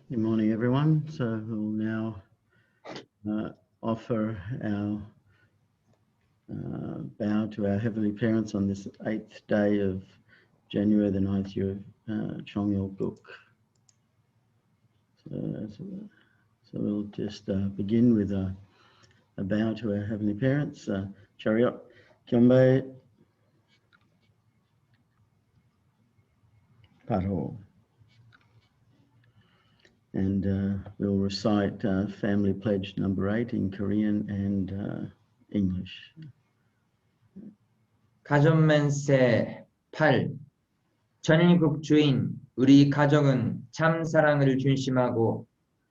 Good morning, everyone. So we'll now offer our bow to our Heavenly Parents on this 8th day of January, the 9th year of Chongyol Guk. So we'll just begin with a bow to our Heavenly Parents. Chariot, Kyombe, Paro. And we'll recite Family Pledge number 8 in Korean and English. 가족만세 8. 전일국주인 우리 가족은 참 사랑을 중심하고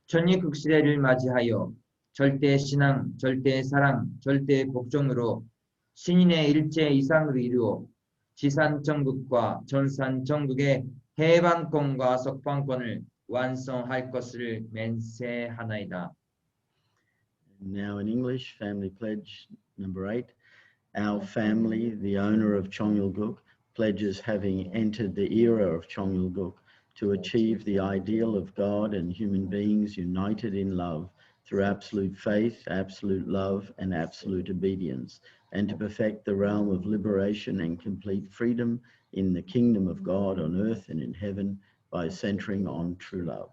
전일국시대를 맞이하여 절대 신앙, 절대 사랑, 절대 복종으로 신인의 일제 이상을 이루어 지산 정국과 전산 정국의 해방권과 석방권을 완성할 것을 맹세하나이다. Now in English, Family Pledge number 8. Our family, the owner of Chongyol-guk, pledges having entered the era of Chongyol-guk to achieve the ideal of God and human beings united in love through absolute faith, absolute love, and absolute obedience, and to perfect the realm of liberation and complete freedom in the kingdom of God on earth and in heaven by centering on true love.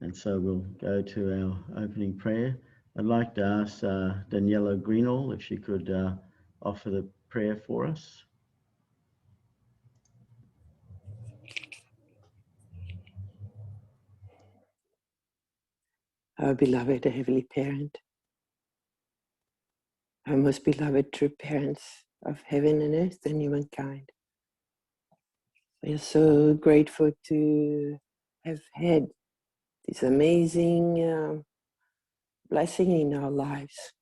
And so we'll go to our opening prayer. I'd like to ask Daniela Greenall if she could offer the prayer for us. Our beloved Heavenly Parent, our most beloved true parents of heaven and earth and humankind. We are so grateful to have had this amazing blessing in our lives.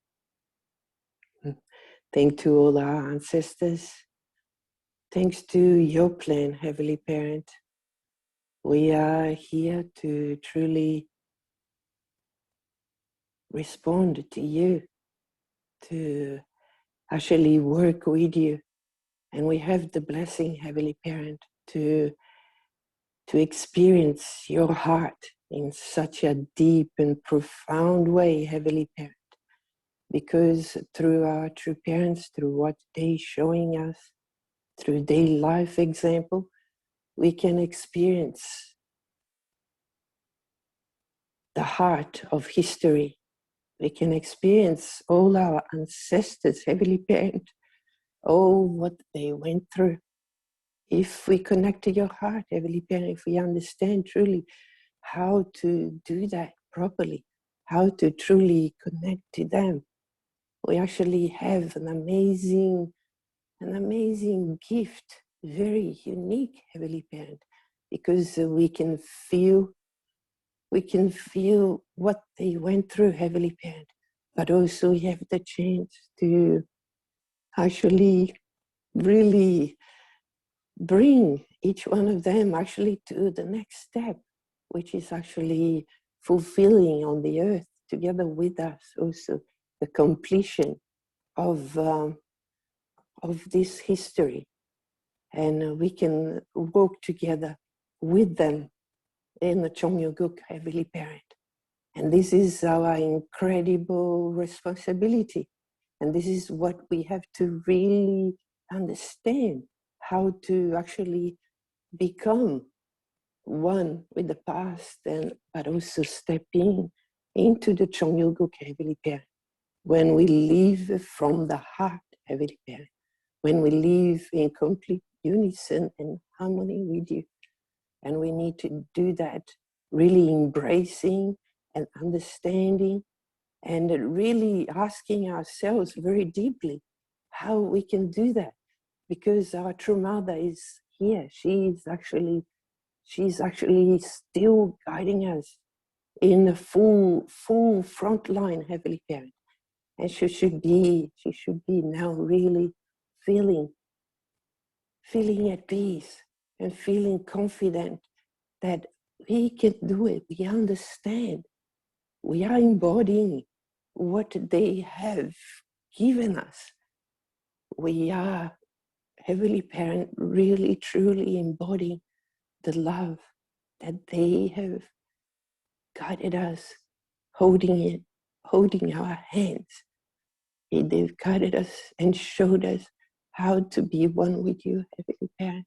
Thanks to all our ancestors. Thanks to your plan, Heavenly Parent. We are here to truly respond to you, to actually work with you. And we have the blessing, Heavenly Parent, to experience your heart in such a deep and profound way, Heavenly Parent. Because through our true parents, through what they're showing us, through their life example, we can experience the heart of history. We can experience all our ancestors, Heavenly Parent, all what they went through. If we connect to your heart, Heavenly Parent, if we understand truly how to do that properly, how to truly connect to them, we actually have an amazing gift, very unique, Heavenly Parent, because we can feel what they went through, Heavenly Parent, but also we have the chance to actually really bring each one of them actually to the next step, which is actually fulfilling on the earth together with us also the completion of this history. And we can work together with them in the Chongyol-guk, Heavenly Parent. And this is our incredible responsibility. And this is what we have to really understand, how to actually become one with the past, but also stepping into the Chongyol-guk, Heavenly Parent. When we live from the heart, Heavenly Parent, when we live in complete unison and harmony with you. And we need to do that, really embracing and understanding and really asking ourselves very deeply how we can do that. Because our true mother is here. She's actually still guiding us in the full front line, Heavenly Parent. And she should be now really feeling at peace and feeling confident that we can do it. We understand. We are embodying what they have given us. We are, Heavenly Parent, really truly embodying the love that they have guided us, holding our hands. They've guided us and showed us how to be one with you, Heavenly Parent,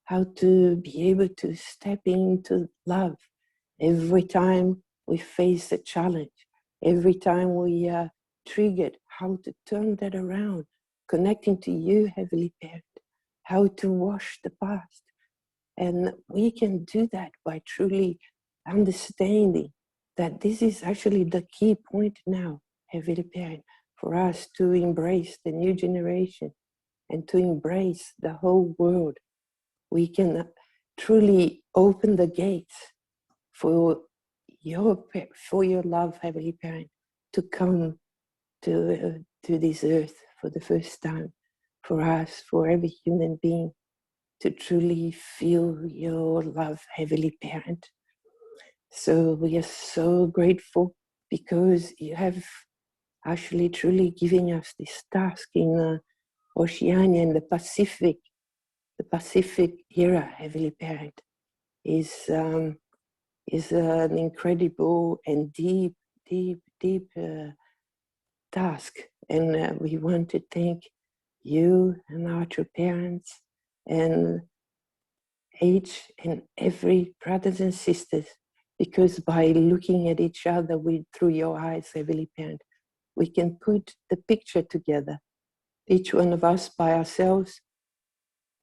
how to be able to step into love every time we face a challenge, every time we are triggered, how to turn that around, connecting to you, Heavenly Parent, how to wash the past. And we can do that by truly understanding that this is actually the key point now, Heavenly Parent, for us to embrace the new generation and to embrace the whole world. We can truly open the gates for your love, Heavenly Parent, to come to this earth for the first time, for us, for every human being, to truly feel your love, Heavenly Parent. So we are so grateful because you have actually truly given us this task in Oceania and the Pacific era, Heavenly Parent, is an incredible and deep task. And we want to thank you and our true parents and each and every brothers and sisters, because by looking at each other through your eyes, Heavenly Parent, we can put the picture together. Each one of us by ourselves,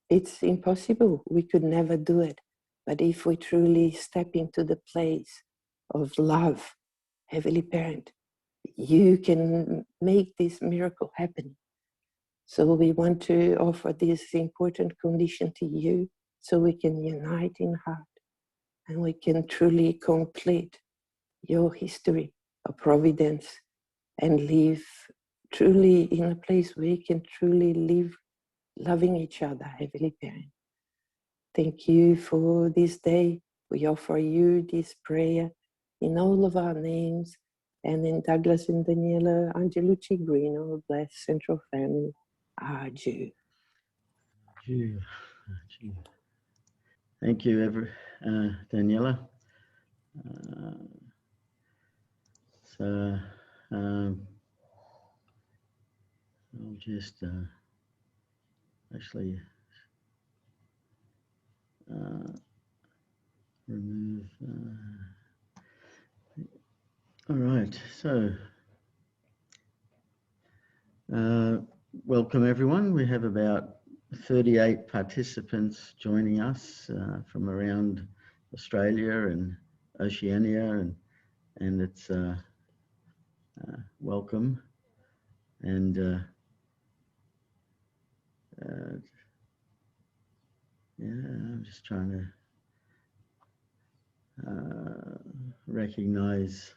it's impossible. We could never do it. But if we truly step into the place of love, Heavenly Parent, you can make this miracle happen. So we want to offer this important condition to you so we can unite in heart and we can truly complete your history of providence and live truly in a place where we can truly live loving each other, Heavenly Parent. Thank you for this day. We offer you this prayer in all of our names and in Douglas and Daniela Angelucci Green, all blessed Central Family. Adieu. Thank you, Daniela. I'll just actually remove. All right, so welcome everyone. We have about 38 participants joining us from around Australia and Oceania, and it's welcome. And yeah, I'm just trying to recognize,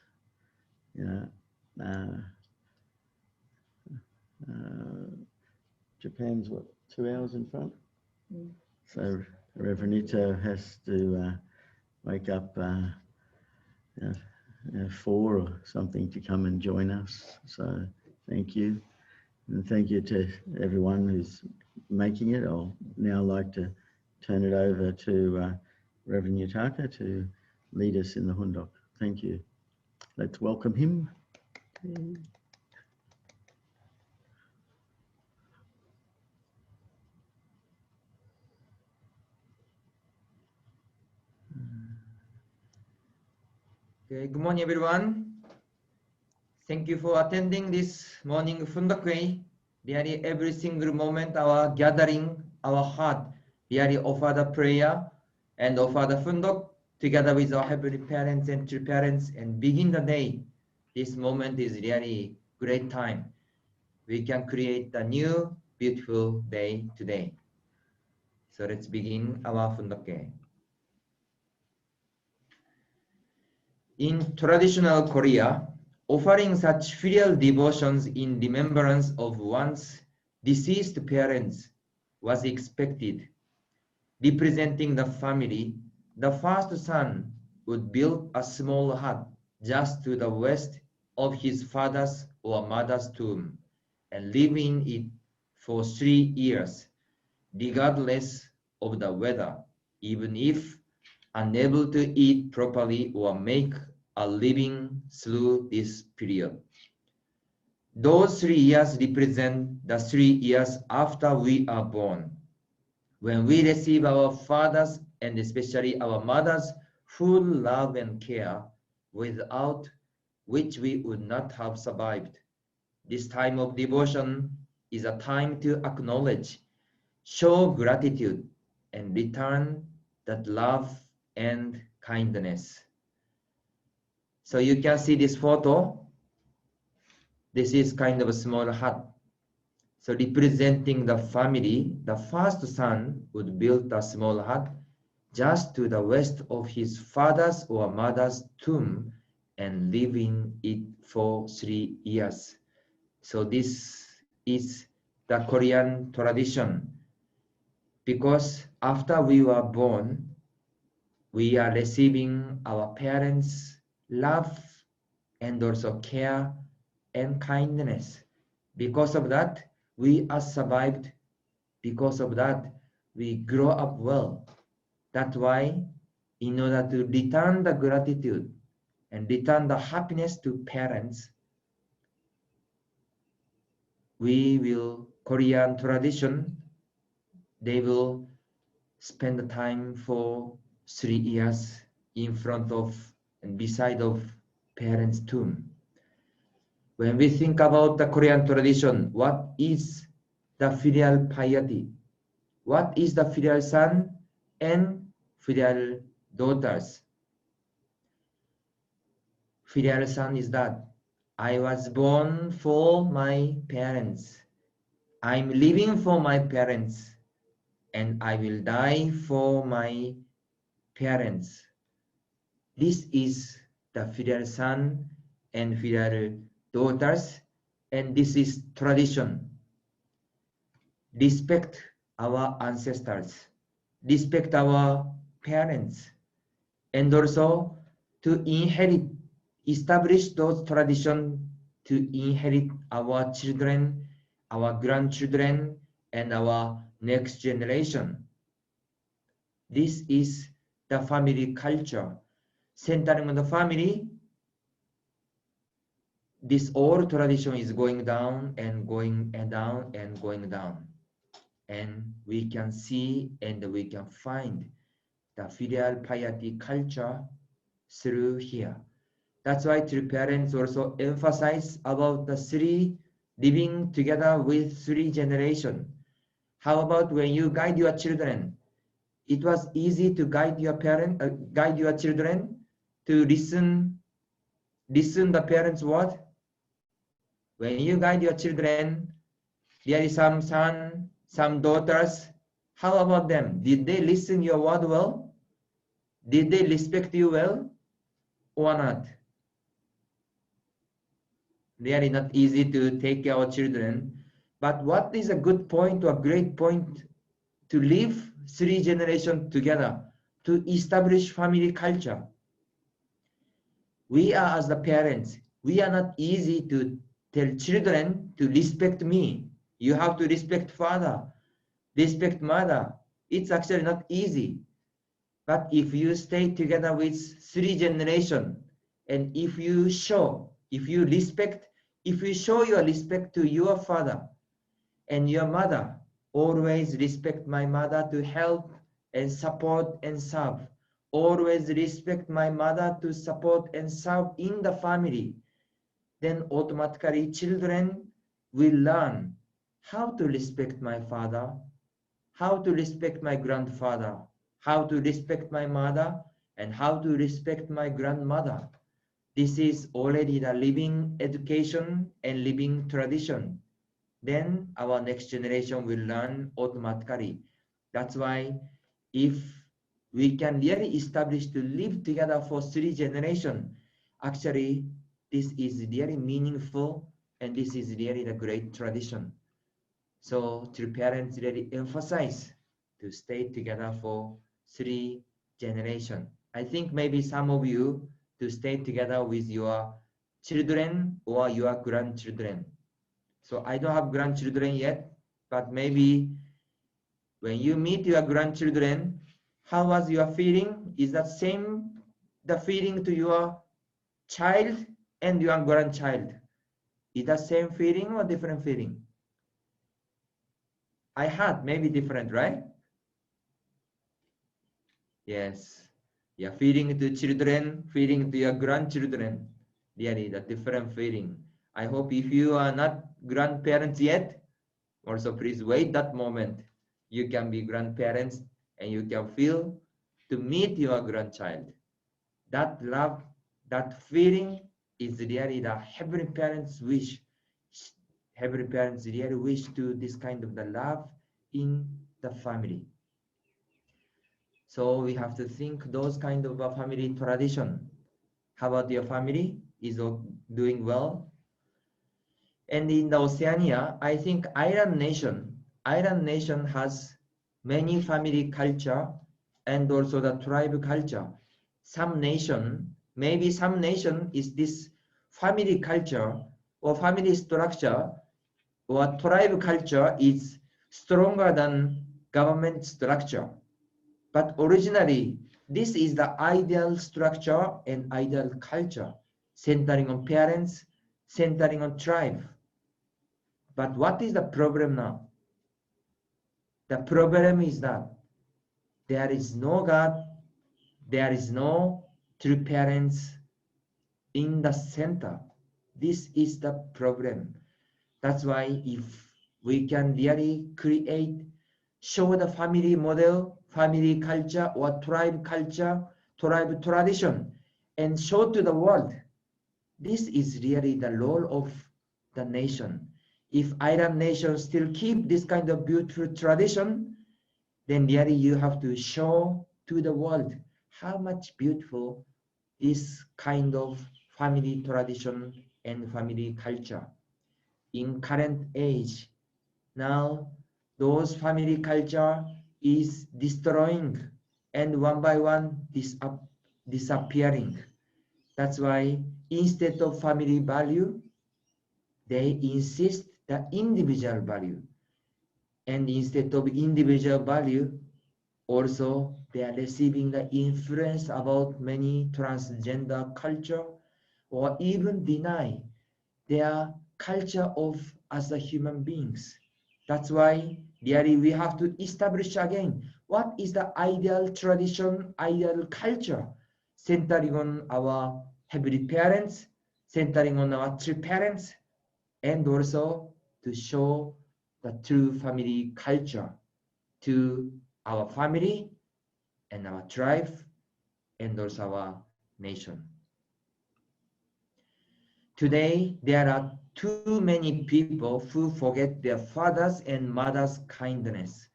Japan's what, 2 hours in front? So Reverend Ito has to wake up 4 or something to come and join us. So thank you. And thank you to everyone who's making it. I'll now like to turn it over to Reverend Yutaka to lead us in the Hundok. Thank you. Let's welcome him. Okay, good morning, everyone. Thank you for attending this morning Fundakwe. Really, every single moment, our gathering, our heart, really offer the prayer and offer the Fundak together with our Heavenly Parents and true parents and begin the day. This moment is really great time. We can create a new, beautiful day today. So let's begin our Fundakwe. In traditional Korea, offering such filial devotions in remembrance of one's deceased parents was expected. Representing the family, the first son would build a small hut just to the west of his father's or mother's tomb and live in it for 3 years, regardless of the weather, even if unable to eat properly or make a living through this period. Those 3 years represent the 3 years after we are born, when we receive our father's and especially our mother's full love and care, without which we would not have survived. This time of devotion is a time to acknowledge, show gratitude, and return that love and kindness. So you can see this photo. This is kind of a small hut. So representing the family, the first son would build a small hut just to the west of his father's or mother's tomb and live in it for 3 years. So this is the Korean tradition, because after we were born, we are receiving our parents' love and also care and kindness. Because of that, we are survived. Because of that, we grow up well. That's why, in order to return the gratitude and return the happiness to parents, Korean tradition, they will spend the time for 3 years in front of and beside of parents' tomb. When we think about the Korean tradition, what is the filial piety? What is the filial son and filial daughters? Filial son is that I was born for my parents. I'm living for my parents, and I will die for my parents. This is the filial son and filial daughters, and this is tradition. Respect our ancestors, respect our parents, and also to establish those traditions to inherit our children, our grandchildren, and our next generation. This is the family culture. Centering on the family, this old tradition is going down and going down and going down. And we can see and we can find the filial piety culture through here. That's why true parents also emphasize about the 3 living together with 3 generations. How about when you guide your children? It was easy to guide your children to listen the parents' word. When you guide your children, there is some son, some daughters. How about them? Did they listen your word well? Did they respect you well or not? Really not easy to take care of children. But what is a good point or a great point to live 3 generations together, to establish family culture? We are as the parents, we are not easy to tell children to respect me. You have to respect father, respect mother. It's actually not easy. But if you stay together with 3 generations, and if you show your respect to your father and your mother, always respect my mother to help and support and serve. Always respect my mother to support and serve in the family. Then automatically children will learn how to respect my father, how to respect my grandfather, how to respect my mother, and how to respect my grandmother. This is already the living education and living tradition. Then our next generation will learn automatically. That's why if we can really establish to live together for 3 generations, actually this is really meaningful, and this is really the great tradition. So true parents really emphasize to stay together for 3 generations. I think maybe some of you to stay together with your children or your grandchildren. So I don't have grandchildren yet, but maybe when you meet your grandchildren, how was your feeling? Is that same the feeling to your child and your grandchild? Is that same feeling or different feeling? I had maybe different, right? Yes. Yeah, feeling to children, feeling to your grandchildren. Really, the different feeling. I hope if you are not grandparents yet, also please wait that moment. You can be grandparents and you can feel to meet your grandchild. That love, that feeling is really the heavenly parents wish. Heavenly parents really wish to this kind of the love in the family. So we have to think those kind of a family tradition. How about your family? Is doing well? And in the Oceania, I think Island nation has many family culture and also the tribe culture. Maybe some nation is this family culture or family structure or tribe culture is stronger than government structure. But originally, this is the ideal structure and ideal culture, centering on parents, centering on tribe. But what is the problem now? The problem is that there is no God, there is no true parents in the center. This is the problem. That's why if we can really show the family model, family culture or tribe culture, tribe tradition, and show to the world, this is really the role of the nation. If island nations still keep this kind of beautiful tradition, then really you have to show to the world how much beautiful this kind of family tradition and family culture. In current age, now those family culture is destroying and one by one disappearing. That's why instead of family value, they insist the individual value. And instead of individual value, also they are receiving the influence about many transgender culture or even deny their culture of as a human beings. That's why really we have to establish again what is the ideal tradition, ideal culture, centering on our heavenly parents, centering on our true parents, and also to show the true family culture to our family and our tribe and also our nation. Today, there are too many people who forget their fathers and mothers' kindness.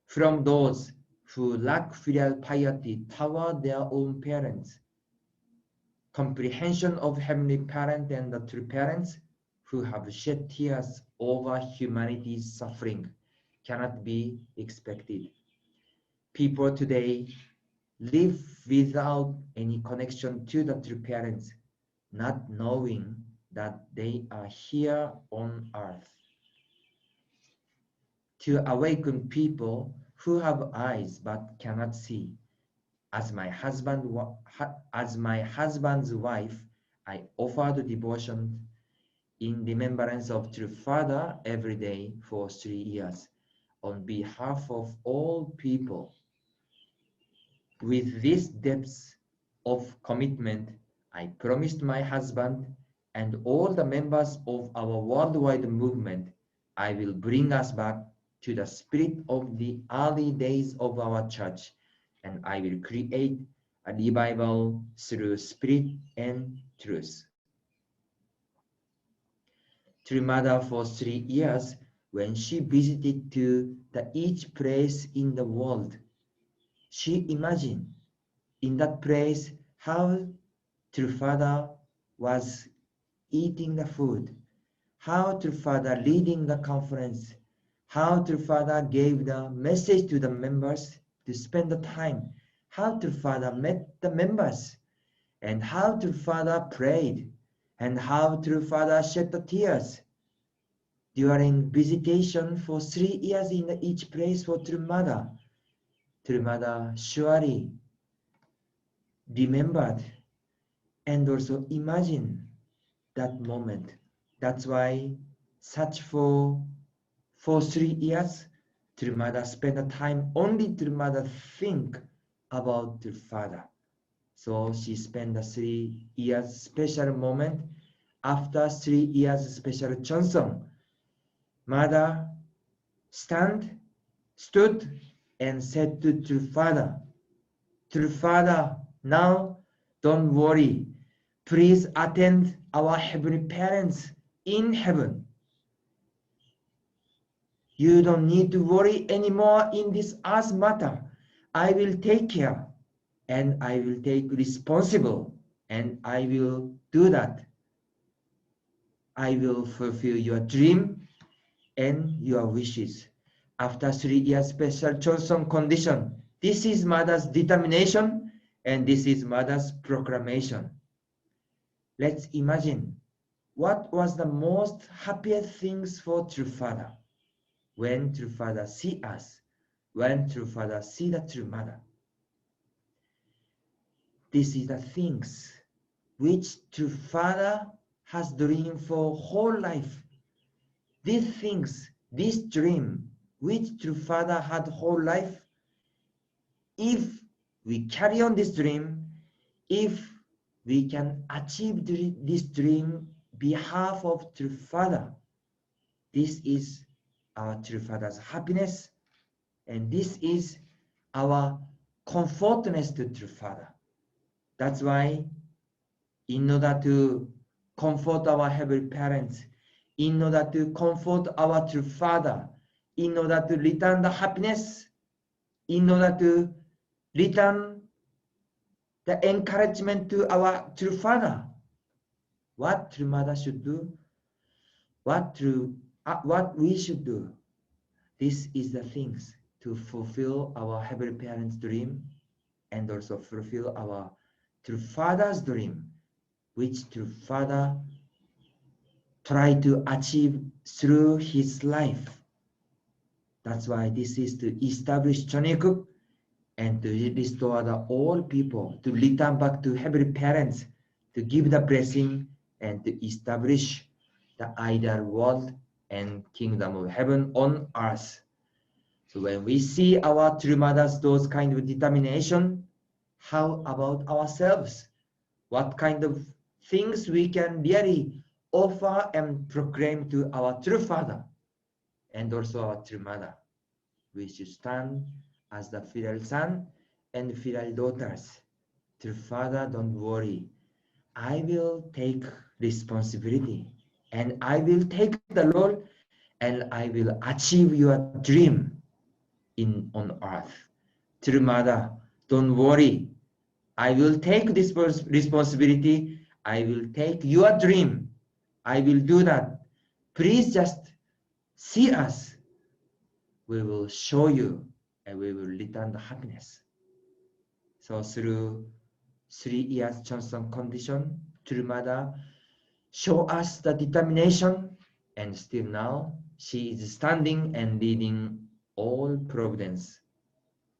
From those who lack filial piety toward their own parents, comprehension of heavenly parent and the true parents who have shed tears over humanity's suffering cannot be expected. People today live without any connection to the true parents, not knowing that they are here on earth. To awaken people who have eyes but cannot see, as my husband's wife, I offer the devotion in remembrance of true Father every day for 3 years, on behalf of all people. With this depth of commitment, I promised my husband and all the members of our worldwide movement, I will bring us back to the spirit of the early days of our church, and I will create a revival through spirit and truth. True Mother for 3 years, when she visited to each place in the world, she imagined in that place how True Father was eating the food, how True Father leading the conference, how True Father gave the message to the members to spend the time, how True Father met the members, and how True Father prayed, and how True Father shed the tears during visitation for 3 years in each place for True Mother. True Mother surely remembered and also imagine that moment. That's why such for 3 years, True Mother spent the time only True Mother think about the father. So she spent the 3 years special moment. After 3 years special chanson, Mother stood and said to True Father, now don't worry. Please attend our heavenly parents in heaven. You don't need to worry anymore in this earth matter. I will take care and I will take responsible and I will do that. I will fulfill your dream and your wishes. After 3 years special Johnson condition, this is Mother's determination and this is Mother's proclamation. Let's imagine what was the most happiest things for True Father when True Father see us, when True Father see the True Mother. This is the things which True Father has dreamed for whole life. These things, this dream, which True Father had whole life, if we carry on this dream, if we can achieve this dream behalf of True Father, this is our True Father's happiness, and this is our comfortness to True Father. That's why, in order to comfort our heavenly parents, in order to comfort our True Father, in order to return the happiness, in order to return the encouragement to our True Father, what True Mother should do, what we should do. This is the things to fulfill our heavenly parents' dream and also fulfill our True Father's dream, which True Father tried to achieve through his life. That's why this is to establish Chonekuk and to restore the all people, to return back to heavenly parents, to give the blessing and to establish the ideal world and kingdom of heaven on earth. So when we see our True Mothers, those kind of determination, how about ourselves? What kind of things we can really offer and proclaim to our True Father and also our True Mother? We should stand as the filial son and filial daughters. True Father, don't worry. I will take responsibility and I will take the role and I will achieve your dream on earth. True Mother, don't worry. I will take this responsibility. I will take your dream. I will do that. Please just see us. We will show you and we will return the happiness. So through 3 years Johnson condition, True Mother show us the determination, and still now she is standing and leading all providence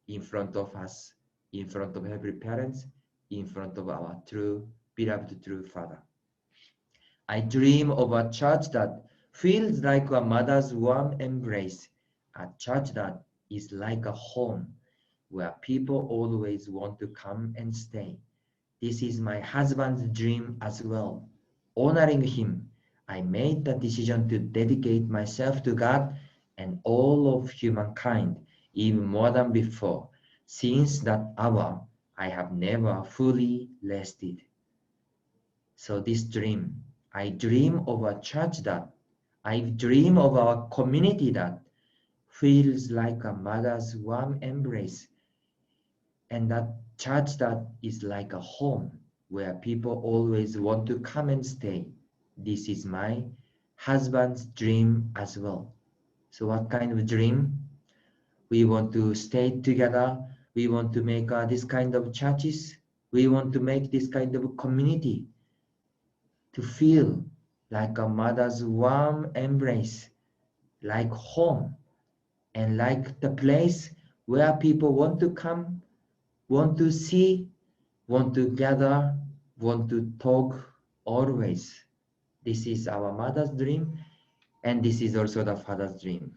in front of us, in front of every parents, in front of our true, beloved True Father. I dream of a church that feels like a mother's warm embrace, a church that is like a home where people always want to come and stay. This is my husband's dream as well. Honoring him, I made the decision to dedicate myself to God and all of humankind, even more than before. Since that hour, I have never fully rested. So this dream, I dream of a church that, I dream of our community that feels like a mother's warm embrace, and that church that is like a home where people always want to come and stay. This is my husband's dream as well. So what kind of dream? We want to stay together. We want to make this kind of churches. We want to make this kind of community to feel like a mother's warm embrace, like home, and like the place where people want to come, want to see, want to gather, want to talk always. This is our mother's dream, and this is also the father's dream.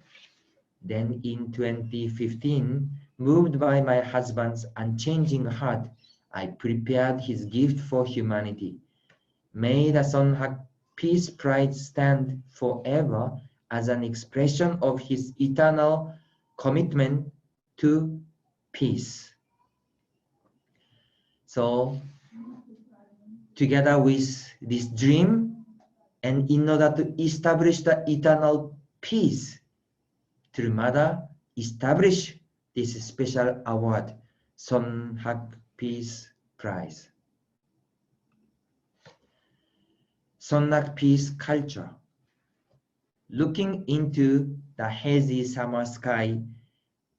Then in 2015, moved by my husband's unchanging heart, I prepared his gift for humanity. May the Sonhak Peace Prize stand forever as an expression of his eternal commitment to peace. So, together with this dream, and in order to establish the eternal peace, through Mother, establish this special award, Sonhak Peace Prize. Sonhak Peace Culture. Looking into the hazy summer sky,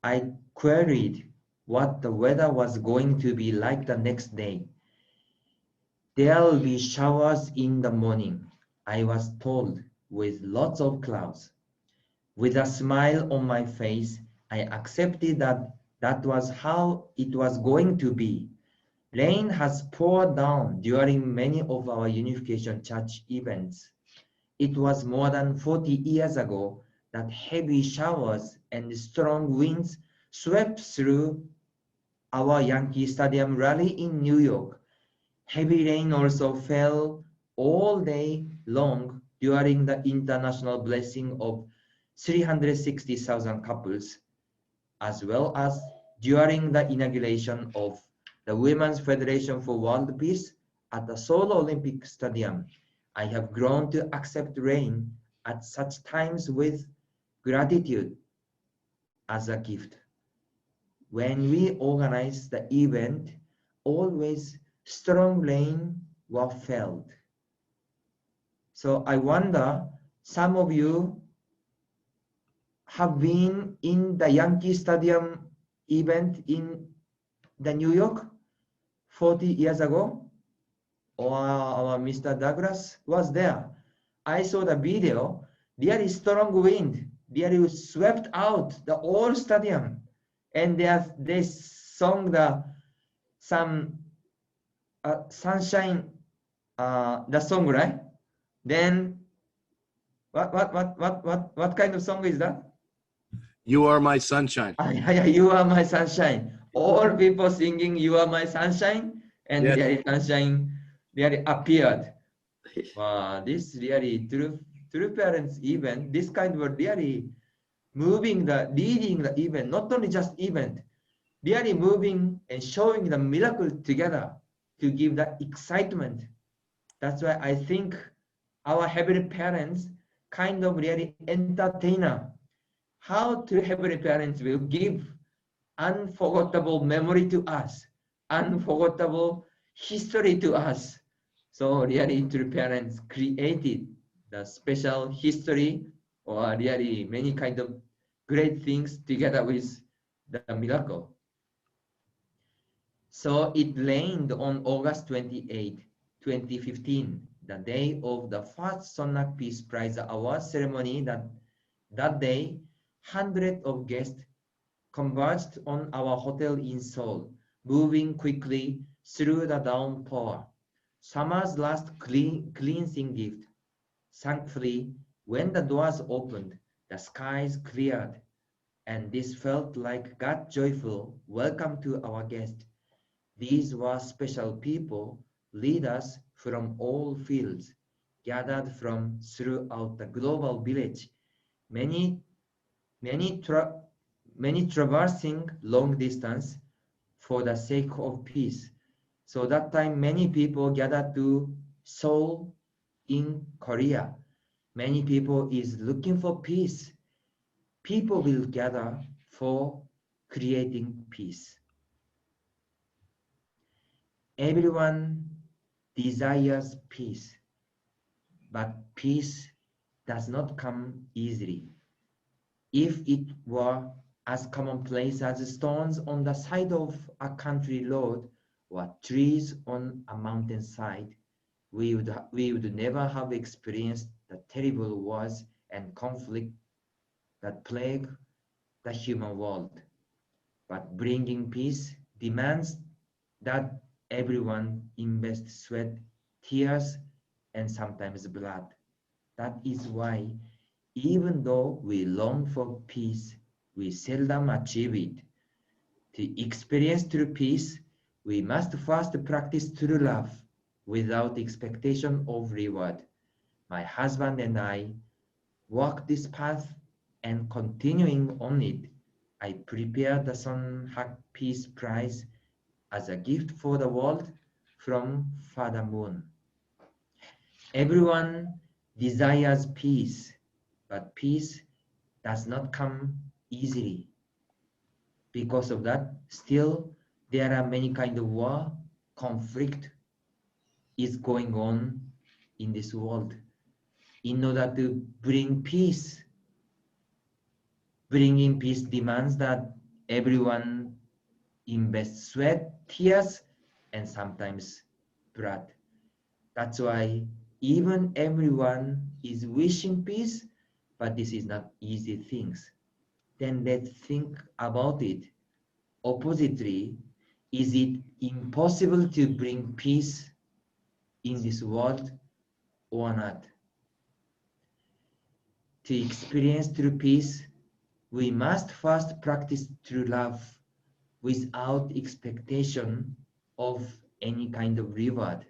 I queried what the weather was going to be like the next day. There'll be showers in the morning, I was told, with lots of clouds. With a smile on my face, I accepted that that was how it was going to be. Rain has poured down during many of our Unification Church events. It was more than 40 years ago that heavy showers and strong winds swept through our Yankee Stadium rally in New York. Heavy rain also fell all day long during the international blessing of 360,000 couples, as well as during the inauguration of the Women's Federation for World Peace at the Seoul Olympic Stadium. I have grown to accept rain at such times with gratitude as a gift. When we organized the event, always strong rain were felt. So I wonder, some of you have been in the Yankee Stadium event in the New York 40 years ago, or our Mr. Douglas was there. I saw the video. There is strong wind. There is swept out the whole stadium, and they sung some sunshine, the song, right? Then what kind of song is that? You Are My Sunshine. Yeah, You Are My Sunshine. All people singing You Are My Sunshine, and Yes. there is sunshine, there appeared. Wow, this really true parents event, this kind of really leading the event, not only just event, really moving and showing the miracle together to give the excitement. That's why I think our Heavenly Parents kind of really entertainer. How to Heavenly Parents will give unforgettable memory to us, unforgettable history to us. So really true parents created the special history, or really many kind of great things together with the miracle. So it rained on August 28, 2015, the day of the first Sonhak Peace Prize Award ceremony. That day, hundreds of guests converged on our hotel in Seoul, moving quickly through the downpour. Summer's last cleansing gift. Thankfully, when the doors opened, the skies cleared, and this felt like God's joyful welcome to our guests. These were special people, leaders from all fields, gathered from throughout the global village, many traversing long distance for the sake of peace. So that time many people gathered to Seoul in Korea. Many people is looking for peace. People will gather for creating peace. Everyone desires peace, but peace does not come easily. If it were as commonplace as stones on the side of a country road or trees on a mountainside, we would never have experienced the terrible wars and conflict that plague the human world. But bringing peace demands that everyone invests sweat, tears, and sometimes blood. That is why, even though we long for peace, we seldom achieve it. To experience true peace, we must first practice true love without expectation of reward. My husband and I walk this path, and continuing on it, I prepared the Sonhak Peace Prize as a gift for the world from Father Moon. Everyone desires peace, but peace does not come easily. Because of that, still there are many kinds of war, conflict is going on in this world. In order to bring peace, bringing peace demands that everyone invests sweat, tears, and sometimes blood. That's why even everyone is wishing peace, but this is not easy things. Then let's think about it. Oppositely, is it impossible to bring peace in this world or not? To experience true peace, we must first practice true love without expectation of any kind of reward.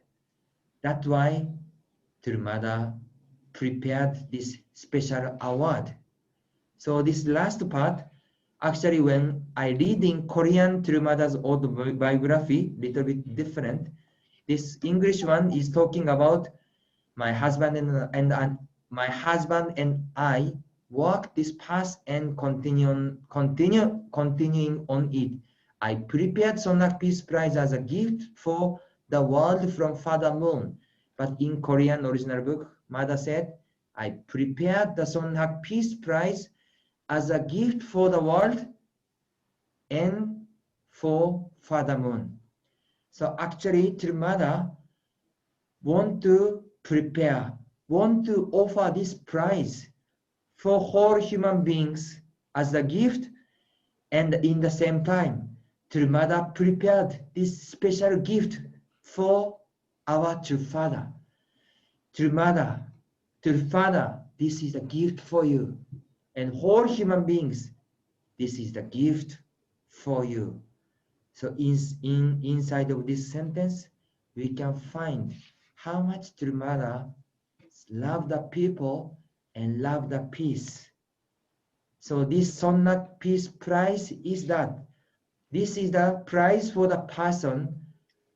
That's why True Mother prepared this special award. So this last part, actually when I read in Korean True Mother's autobiography, little bit different. This English one is talking about my husband and my husband and I walk this path and continuing on it. I prepared Sonhak Peace Prize as a gift for the world from Father Moon. But in Korean original book, Mother said, I prepared the Sonhak Peace Prize as a gift for the world and for Father Moon. So actually, True Mother want to prepare, want to offer this prize for whole human beings as a gift, and in the same time, True Mother prepared this special gift for our True Father. True Mother, True Father, this is a gift for you, and whole human beings, this is the gift for you. So inside of this sentence, we can find how much True Mother love the people and love the peace. So this Sonhak Peace Prize is that. This is the prize for the person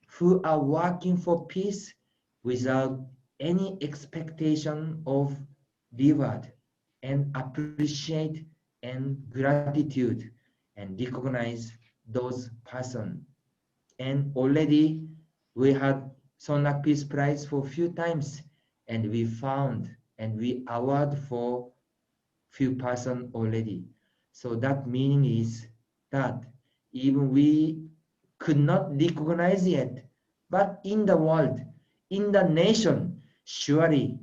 who are working for peace without any expectation of reward, and appreciate and gratitude and recognize those person. And already we had Sonhak Peace Prize for a few times, and we found and we award for few person already. So that meaning is that even we could not recognize yet, but in the world, in the nation, surely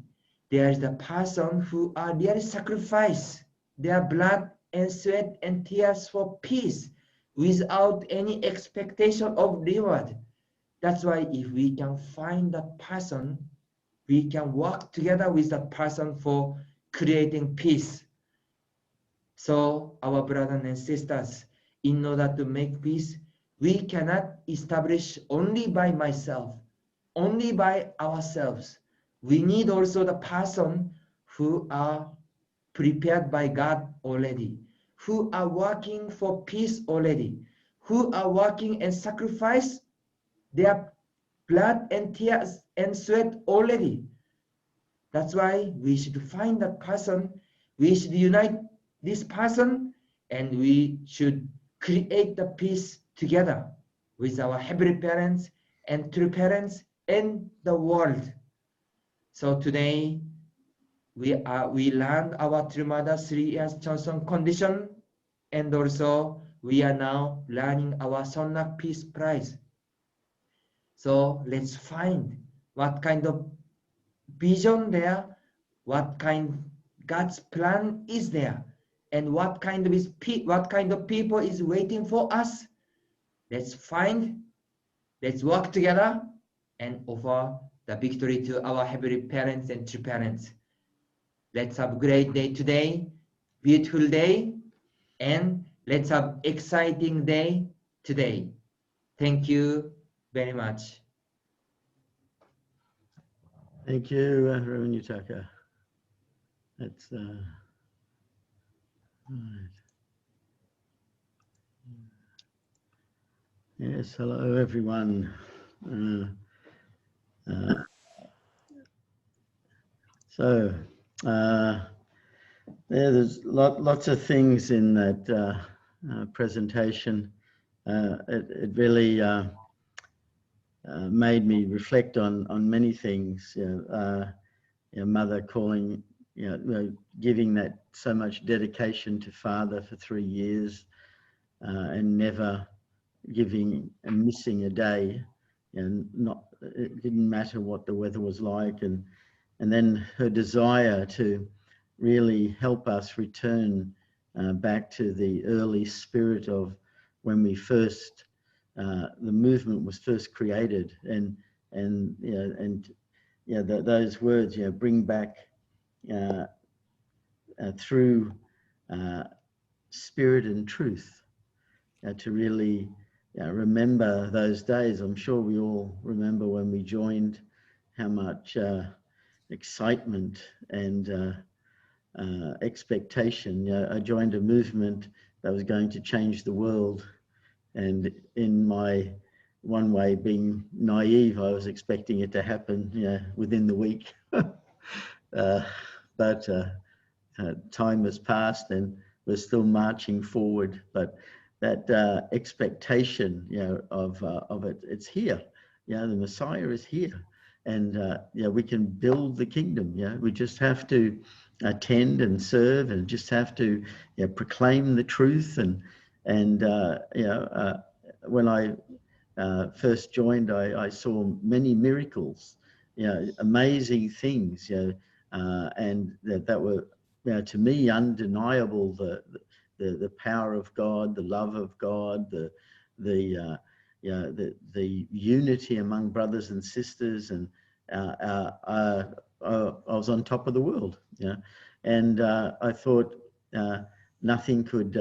there is the person who are really sacrifice their blood and sweat and tears for peace without any expectation of reward. That's why if we can find that person, we can work together with that person for creating peace. So our brothers and sisters, in order to make peace, we cannot establish only by myself, only by ourselves. We need also the person who are prepared by God already, who are working for peace already, who are working and sacrifice their blood and tears and sweat already. That's why we should find that person, we should unite this person, and we should create the peace together with our heavenly parents and true parents and the world. So today we learned our True Mother 3 years Johnson condition, and also we are now learning our Sonhak Peace Prize. So let's find what kind of vision there, what kind God's plan is there, and what kind of people is waiting for us. Let's find, let's work together and offer the victory to our heavenly parents and true parents. Let's have a great day today, beautiful day, and let's have exciting day today. Thank you very much. Thank you, Reverend Yutaka. That's right. Yes, hello everyone. There's lots of things in that presentation. It really made me reflect on many things. Mother calling, giving that so much dedication to Father for 3 years, and never giving and missing a day, and it didn't matter what the weather was like, and then her desire to really help us return back to the early spirit of when we first the movement was first created, those words, bring back through spirit and truth, to really remember those days. I'm sure we all remember when we joined, how much excitement and expectation. I joined a movement that was going to change the world, and in my one way, being naive, I was expecting it to happen within the week. But time has passed and we're still marching forward. But that expectation, of it, it's here. The Messiah is here, and we can build the kingdom. We just have to attend and serve, and just have to proclaim the truth. And when I first joined, I saw many miracles, amazing things, and that were, to me, undeniable. The power of God, the love of God, the unity among brothers and sisters, and I was on top of the world, and I thought nothing could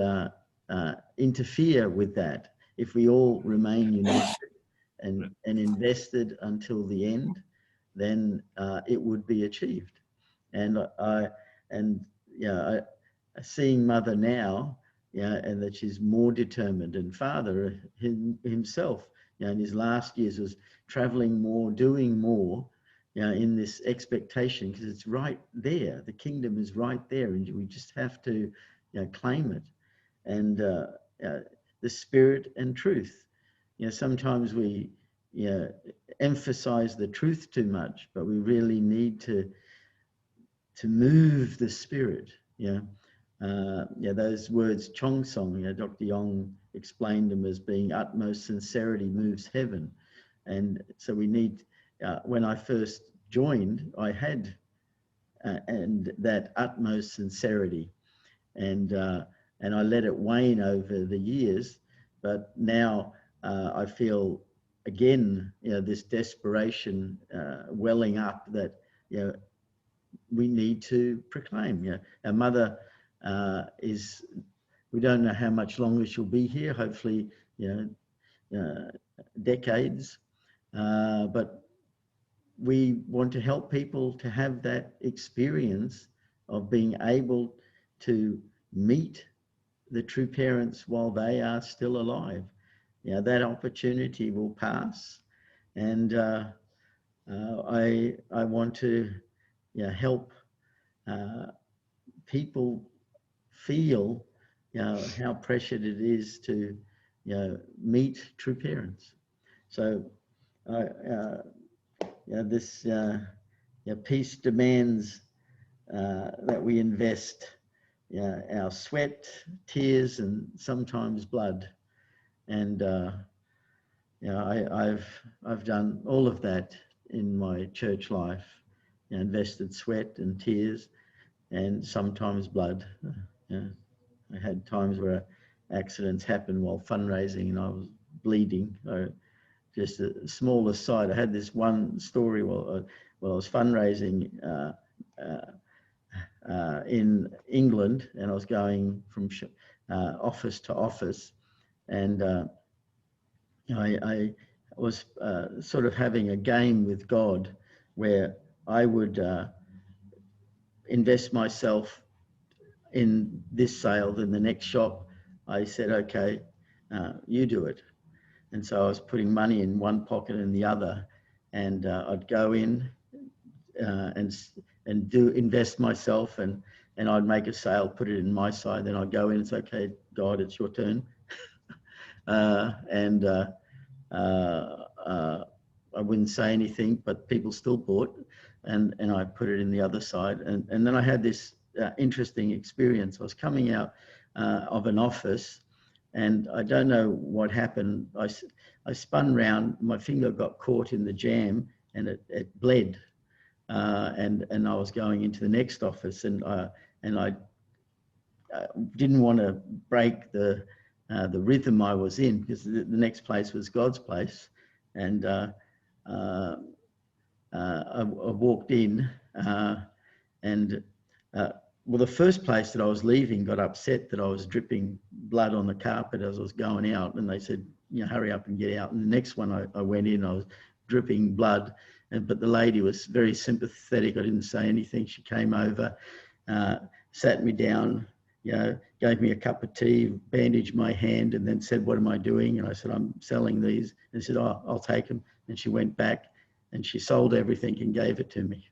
interfere with that if we all remain united and invested until the end. Then it would be achieved. And seeing Mother now, and that she's more determined, and Father himself, in his last years was traveling more, doing more, in this expectation, because it's right there. The kingdom is right there, and we just have to claim it. And the spirit and truth. Sometimes we emphasize the truth too much, but we really need to move the spirit. Those words, Chong Song, Dr. Yong explained them as being utmost sincerity moves heaven. And so we need, when I first joined, I had and that utmost sincerity, and I let it wane over the years. But now I feel again, this desperation welling up, that we need to proclaim. Our Mother is, we don't know how much longer she'll be here, hopefully decades, but we want to help people to have that experience of being able to meet the true parents while they are still alive. That opportunity will pass, and I want to help people feel how precious it is to meet true parents. So this peace demands that we invest our sweat, tears, and sometimes blood. And I've done all of that in my church life. Invested sweat and tears, and sometimes blood. I had times where accidents happened while fundraising and I was bleeding. Just a small aside, I had this one story while I was fundraising in England, and I was going from office to office, and I was sort of having a game with God where I would invest myself in this sale, then the next shop. I said, okay, you do it. And so I was putting money in one pocket and the other, and I'd go in and do invest myself, and I'd make a sale, put it in my side, then I'd go in and say, okay, God, it's your turn. I wouldn't say anything, but people still bought, and I put it in the other side. And then I had this interesting experience. I was coming out of an office, and I don't know what happened. I spun round, my finger got caught in the jam, and it bled. And I was going into the next office, and I didn't want to break the rhythm I was in, because the next place was God's place, and I walked in, and well, the first place that I was leaving got upset that I was dripping blood on the carpet as I was going out, and they said, you know, hurry up and get out. And the next one I went in, I was dripping blood, but the lady was very sympathetic. I didn't say anything. She came over, sat me down, you know, gave me a cup of tea, bandaged my hand, and then said, what am I doing? And I said, I'm selling these. And she said, oh, I'll take them. And she went back and she sold everything and gave it to me.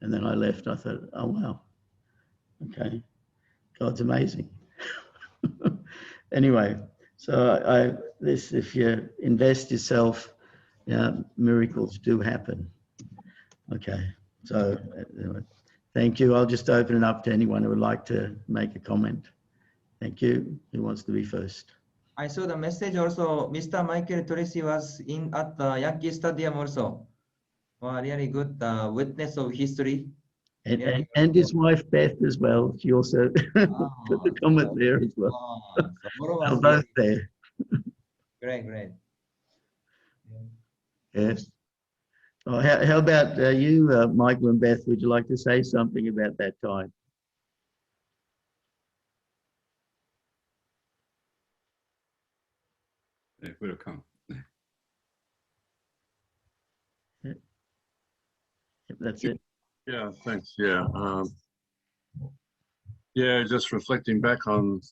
And then I left. I thought, oh, wow. Okay. God's amazing. Anyway, so if you invest yourself, miracles do happen. Okay. So anyway, thank you. I'll just open it up to anyone who would like to make a comment. Thank you. Who wants to be first? I saw the message also. Mr. Michael Tracy was at the Yankee Stadium also. Wow, really good witness of history. And his wife Beth as well. She also put the comment there as well. They're both there. Great. Yes. Oh, how about you, Michael and Beth? Would you like to say something about that time? Welcome. That's it. Yeah, thanks. Yeah. Yeah, just reflecting back on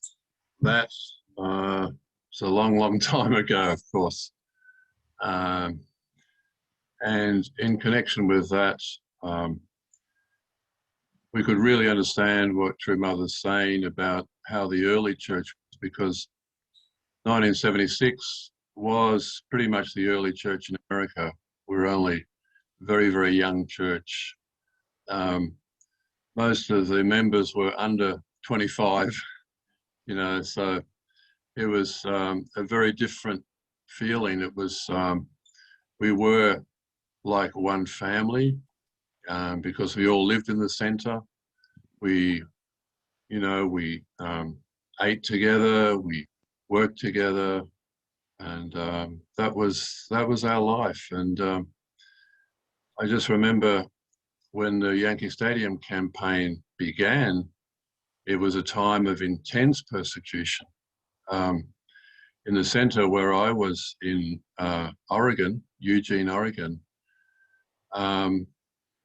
that. It's a long time ago, of course. And in connection with that, we could really understand what True Mother's saying about how the early church was, because 1976 was pretty much the early church in America. We were only very young church. Most of the members were under 25, you know, so it was a very different feeling. It was, we were like one family because we all lived in the center. We, you know, we ate together, we worked together, and that was our life. And I just remember when the Yankee Stadium campaign began, it was a time of intense persecution. In the center where I was in Oregon, Eugene, Oregon,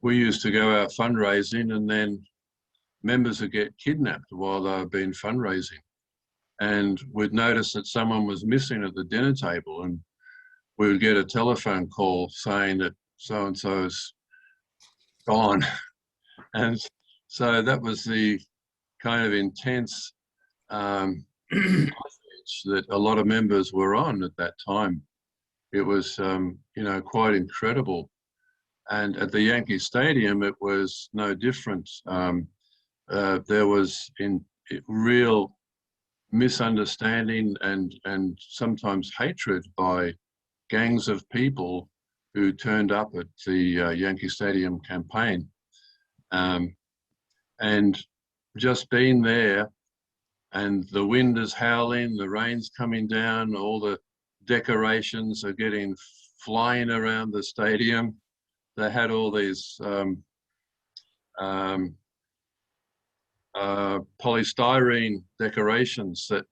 we used to go out fundraising, and then members would get kidnapped while they were being fundraising. And we'd notice that someone was missing at the dinner table, and we would get a telephone call saying that so-and-so's gone. And so that was the kind of intense that a lot of members were on at that time. It was, you know, quite incredible. And at the Yankee Stadium, it was no different. There was real misunderstanding and sometimes hatred by gangs of people who turned up at the Yankee Stadium campaign. And just being there and the wind is howling, the rain's coming down, all the decorations are getting flying around the stadium. They had all these polystyrene decorations that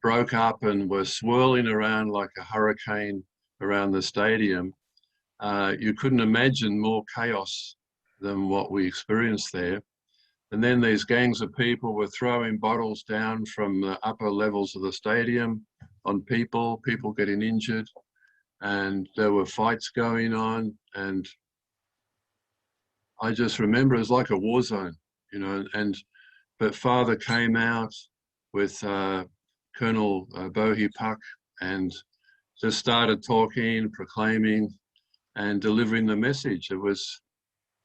broke up and were swirling around like a hurricane around the stadium. You couldn't imagine more chaos than what we experienced there. And then these gangs of people were throwing bottles down from the upper levels of the stadium on people getting injured, and there were fights going on. And I just remember it was like a war zone, you know, but Father came out with Colonel Bohi Puck and just started talking, proclaiming and delivering the message. It was,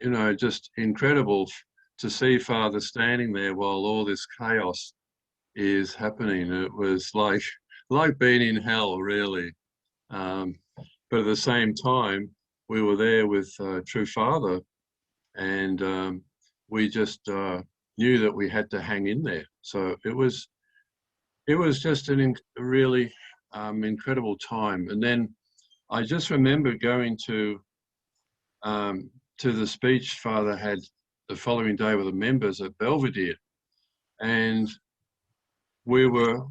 you know, just incredible to see Father standing there while all this chaos is happening. It was like being in hell, really. But at the same time, we were there with True Father, and we just knew that we had to hang in there. So it was just a really incredible time. And then I just remember going to the speech Father had the following day with the members at Belvedere, and we were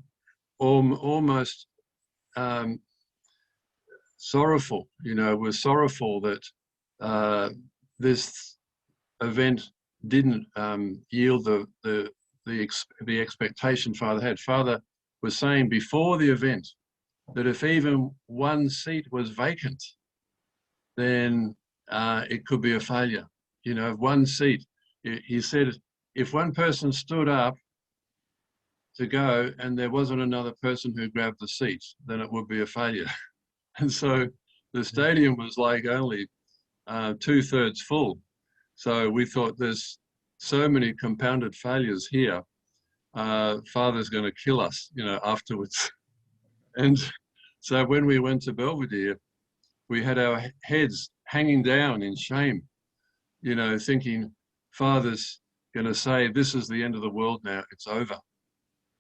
almost sorrowful. You know, we're sorrowful that this event didn't yield the expectation Father had. Father was saying before the event that if even one seat was vacant, then it could be a failure. You know, one seat. He said if one person stood up to go and there wasn't another person who grabbed the seat, then it would be a failure. And so the stadium was like only 2/3 full. So we thought there's so many compounded failures here. Father's going to kill us, you know, afterwards. And so when we went to Belvedere, we had our heads hanging down in shame, you know, thinking Father's going to say, this is the end of the world now, it's over.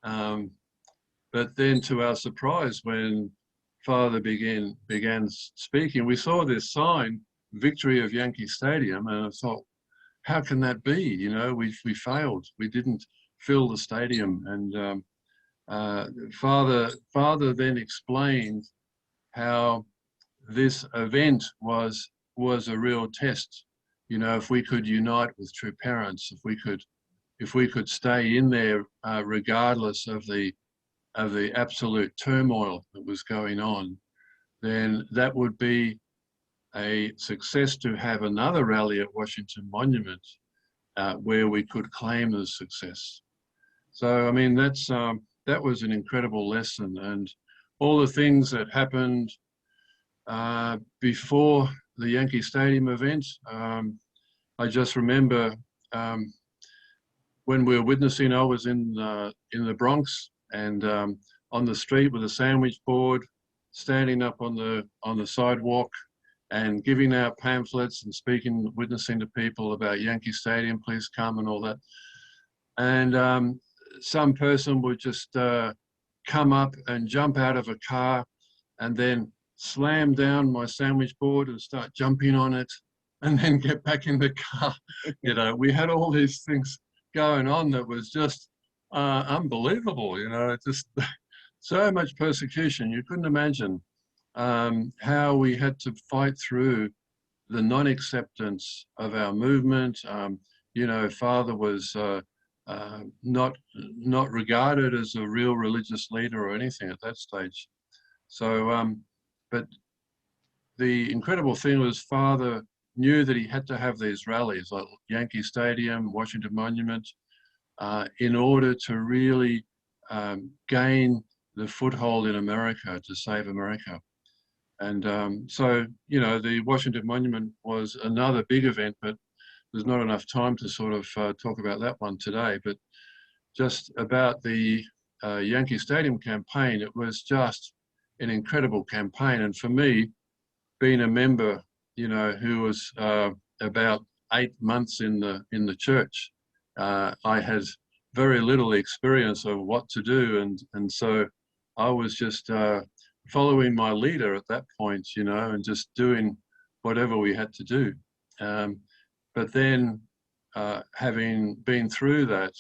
But then to our surprise, when Father began speaking, we saw this sign, Victory of Yankee Stadium, and I thought, how can that be? You know, we failed. We didn't fill the stadium. And Father then explained how this event was a real test. You know, if we could unite with true parents, if we could stay in there regardless of the absolute turmoil that was going on, then that would be a success to have another rally at Washington Monument where we could claim the success. So, I mean, that was an incredible lesson, and all the things that happened before the Yankee Stadium event. I just remember when we were witnessing, I was in the Bronx and on the street with a sandwich board, standing up on the sidewalk and giving out pamphlets and speaking, witnessing to people about Yankee Stadium, please come and all that. And some person would just come up and jump out of a car and then slam down my sandwich board and start jumping on it and then get back in the car. You know, we had all these things going on that was just unbelievable, you know, just so much persecution. You couldn't imagine how we had to fight through the non-acceptance of our movement. You know, Father was not regarded as a real religious leader or anything at that stage. So, but the incredible thing was Father knew that he had to have these rallies like Yankee Stadium, Washington Monument, in order to really gain the foothold in America to save America. And so, you know, the Washington Monument was another big event, but there's not enough time to sort of talk about that one today. But just about the Yankee Stadium campaign, it was just an incredible campaign. And for me, being a member, you know, who was about 8 months in the church, I had very little experience of what to do, and so I was just following my leader at that point, you know, and just doing whatever we had to do. But then, having been through that,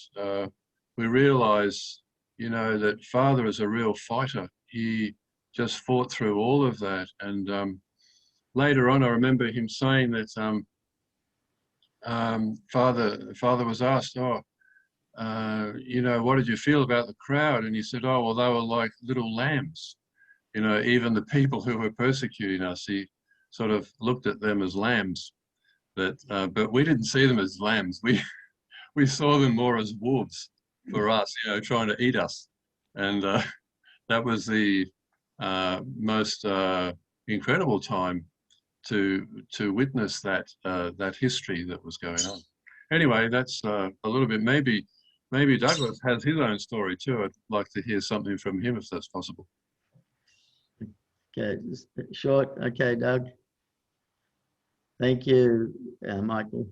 we realized, you know, that Father is a real fighter. He just fought through all of that. And later on, I remember him saying that Father was asked, oh, you know, what did you feel about the crowd? And he said, oh, well, they were like little lambs. You know, even the people who were persecuting us, he sort of looked at them as lambs. But we didn't see them as lambs. We saw them more as wolves for us, you know, trying to eat us. And that was the most incredible time to witness that that history that was going on. Anyway, that's a little bit. Maybe Douglas has his own story too. I'd like to hear something from him if that's possible. Okay, just short. Okay, Doug. Thank you, Michael.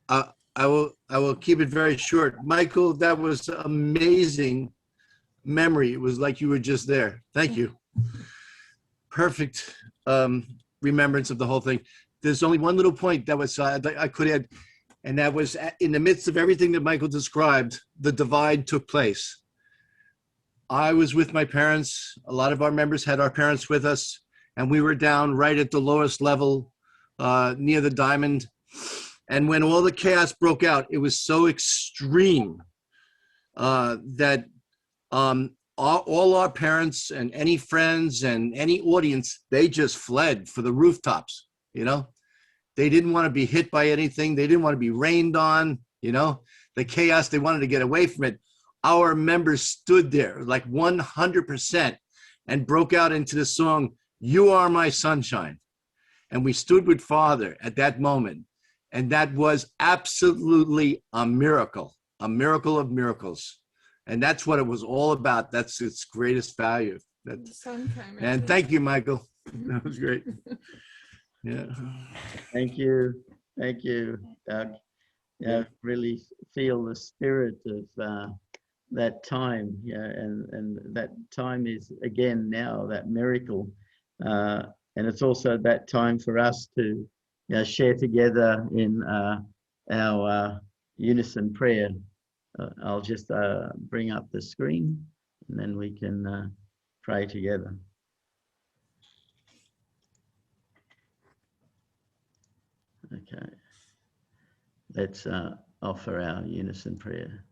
I will keep it very short. Michael, that was amazing memory. It was like you were just there. Thank you. Perfect remembrance of the whole thing. There's only one little point that was I could add, and that was in the midst of everything that Michael described, the divide took place. I was with my parents. A lot of our members had our parents with us, and we were down right at the lowest level near the diamond. And when all the chaos broke out, it was so extreme that all our parents and any friends and any audience, they just fled for the rooftops, you know? They didn't want to be hit by anything. They didn't want to be rained on, you know? The chaos, they wanted to get away from it. Our members stood there like 100% and broke out into the song, "You Are My Sunshine." And we stood with Father at that moment. And that was absolutely a miracle of miracles. And that's what it was all about. That's its greatest value. And thank you, Michael. That was great. Yeah. Thank you, Doug. Yeah, really feel the spirit of that time. Yeah, and that time is again now that miracle, and it's also that time for us to share together in our unison prayer. I'll just bring up the screen and then we can pray together. Okay, let's offer our unison prayer.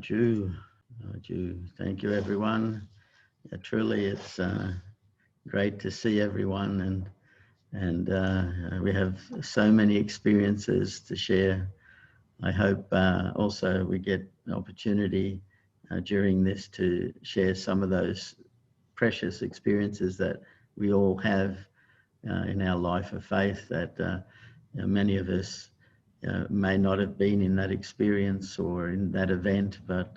Jew. Thank you, everyone. Yeah, truly, it's great to see everyone, and we have so many experiences to share. I hope also we get an opportunity during this to share some of those precious experiences that we all have in our life of faith, that many of us may not have been in that experience or in that event, but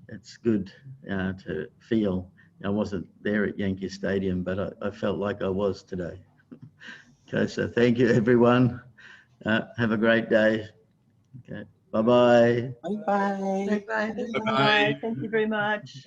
it's good to feel. I wasn't there at Yankee Stadium, but I felt like I was today. Okay, so thank you, everyone. Have a great day. Okay, bye-bye. Bye-bye. Bye-bye. Bye-bye. Thank you very much.